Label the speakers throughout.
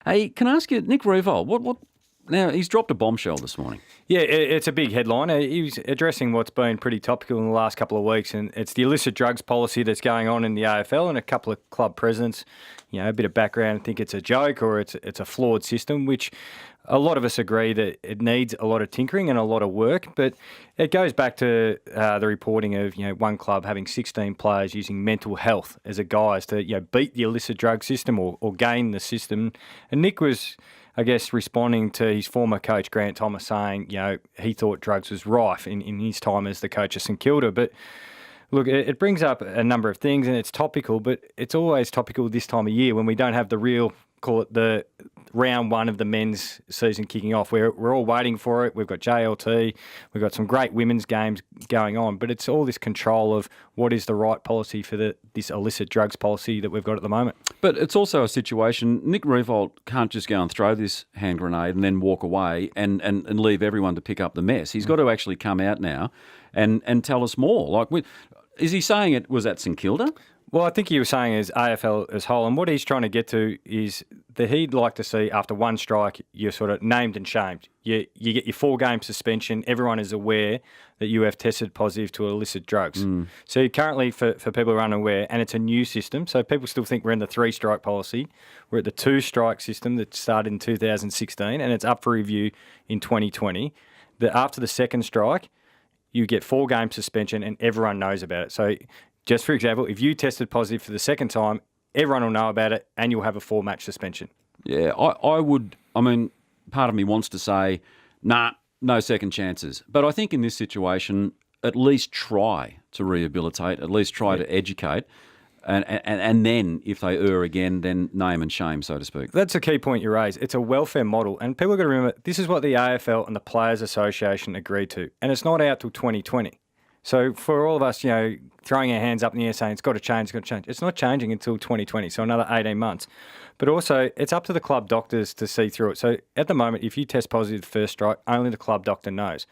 Speaker 1: Hey, can I ask you, Nick Revolt, what? Now, he's dropped a bombshell this morning.
Speaker 2: Yeah, it's a big headline. He was addressing what's been pretty topical in the last couple of weeks, and it's the illicit drugs policy that's going on in the AFL, and a couple of club presidents, a bit of background, think it's a joke or it's a flawed system, which a lot of us agree that it needs a lot of tinkering and a lot of work. But it goes back to the reporting of one club having 16 players using mental health as a guise to beat the illicit drug system or game the system. And Nick was, I guess, responding to his former coach, Grant Thomas, saying, he thought drugs was rife in his time as the coach of St Kilda. But look, it brings up a number of things and it's topical, but it's always topical this time of year when we don't have the real, call it the round one of the men's season kicking off. We're all waiting for it. We've got JLT. We've got some great women's games going on, but it's all this control of what is the right policy for this illicit drugs policy that we've got at the moment.
Speaker 1: But it's also a situation, Nick Revolt can't just go and throw this hand grenade and then walk away and leave everyone to pick up the mess. He's got to actually come out now and tell us more. Is he saying it was at St Kilda?
Speaker 2: Well, I think he was saying as AFL as whole, and what he's trying to get to is that he'd like to see after one strike, you're sort of named and shamed. You get your 4-game suspension. Everyone is aware that you have tested positive to illicit drugs. So currently, for people who are unaware, and it's a new system, so people still think we're in the 3-strike policy. We're at the 2-strike system that started in 2016, and it's up for review in 2020. That after the 2nd strike, you get 4-game suspension, and everyone knows about it. So just for example, if you tested positive for the 2nd time, everyone will know about it and you'll have a 4-match suspension.
Speaker 1: Yeah, I would. I mean, part of me wants to say, nah, no second chances. But I think in this situation, at least try to rehabilitate, at least try to educate. And then, if they err again, then name and shame, so to speak.
Speaker 2: That's a key point you raise. It's a welfare model. And people have got to remember, this is what the AFL and the Players Association agreed to. And it's not out till 2020. So for all of us, throwing our hands up in the air saying it's got to change, it's not changing until 2020, so another 18 months. But also, it's up to the club doctors to see through it. So at the moment, if you test positive the first strike, only the club doctor knows.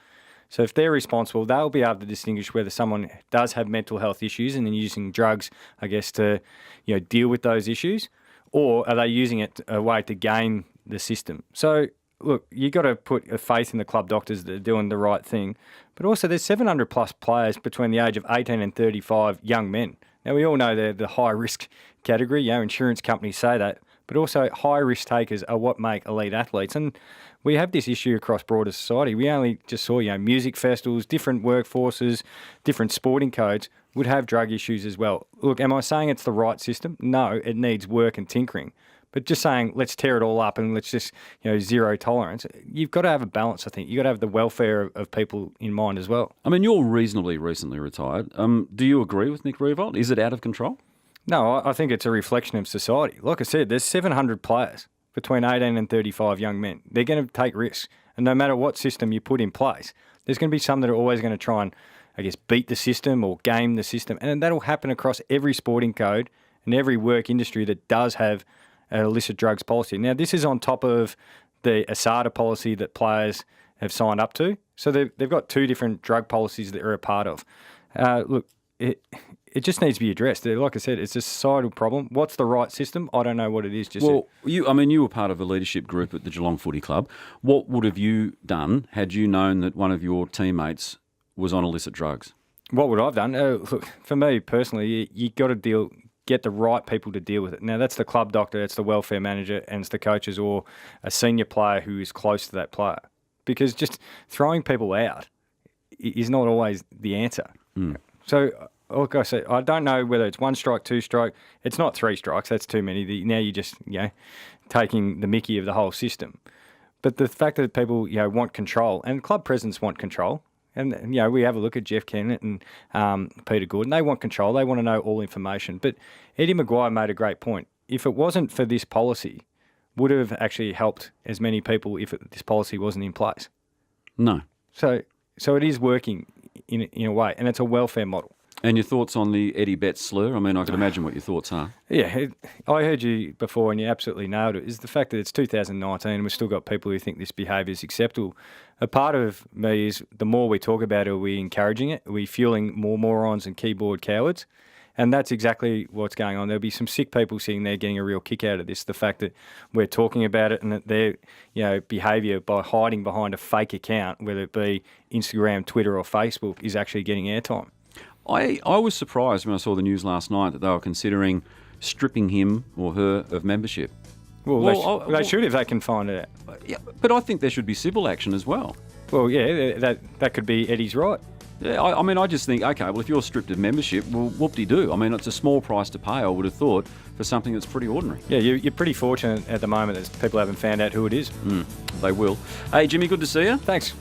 Speaker 2: So if they're responsible, they'll be able to distinguish whether someone does have mental health issues and then using drugs, I guess, to deal with those issues, or are they using it a way to game the system? So look, you got to put a faith in the club doctors that are doing the right thing. But also there's 700 plus players between the age of 18 and 35 young men. Now, we all know they're the high-risk category. Insurance companies say that. But also high-risk takers are what make elite athletes. And we have this issue across broader society. We only just saw, music festivals, different workforces, different sporting codes would have drug issues as well. Look, am I saying it's the right system? No, it needs work and tinkering. But just saying, let's tear it all up and let's just, zero tolerance. You've got to have a balance, I think. You've got to have the welfare of people in mind as well.
Speaker 1: I mean, you're reasonably recently retired. Do you agree with Nick Revolt? Is it out of control?
Speaker 2: No, I think it's a reflection of society. Like I said, there's 700 players between 18 and 35 young men. They're going to take risks. And no matter what system you put in place, there's going to be some that are always going to try and, I guess, beat the system or game the system. And that'll happen across every sporting code and every work industry that does have an illicit drugs policy. Now, this is on top of the ASADA policy that players have signed up to. So they've got 2 different drug policies that they're a part of. Look, it just needs to be addressed. Like I said, it's a societal problem. What's the right system? I don't know what it is.
Speaker 1: You were part of a leadership group at the Geelong Footy Club. What would have you done had you known that one of your teammates was on illicit drugs?
Speaker 2: What would I have done? Look, for me personally, you got to get the right people to deal with it. Now, that's the club doctor, that's the welfare manager, and it's the coaches or a senior player who is close to that player. Because just throwing people out is not always the answer. So, like I say, I don't know whether it's 1 strike, 2 strike. It's not 3 strikes. That's too many. Now you're just, taking the mickey of the whole system. But the fact that people, want control, and club presidents want control, and, we have a look at Jeff Kennett and Peter Gordon. They want control. They want to know all information. But Eddie Maguire made a great point. If it wasn't for this policy, would it have actually helped as many people if this policy wasn't in place?
Speaker 1: No.
Speaker 2: So it is working in a way, and it's a welfare model.
Speaker 1: And your thoughts on the Eddie Betts slur? I mean, I can imagine what your thoughts are.
Speaker 2: Yeah, I heard you before and you absolutely nailed it, is the fact that it's 2019 and we've still got people who think this behaviour is acceptable. A part of me is the more we talk about it, are we encouraging it? Are we fueling more morons and keyboard cowards? And that's exactly what's going on. There'll be some sick people sitting there getting a real kick out of this. The fact that we're talking about it and that their behaviour by hiding behind a fake account, whether it be Instagram, Twitter or Facebook, is actually getting airtime.
Speaker 1: I was surprised when I saw the news last night that they were considering stripping him or her of membership.
Speaker 2: Well, they should if they can find it out.
Speaker 1: Yeah, but I think there should be civil action as well.
Speaker 2: Well, yeah, that could be Eddie's right.
Speaker 1: Yeah, I just think, okay, well, if you're stripped of membership, well, whoop-de-doo. I mean, it's a small price to pay, I would have thought, for something that's pretty ordinary.
Speaker 2: Yeah, you're pretty fortunate at the moment that people haven't found out who it is.
Speaker 1: They will. Hey, Jimmy, good to see you.
Speaker 2: Thanks.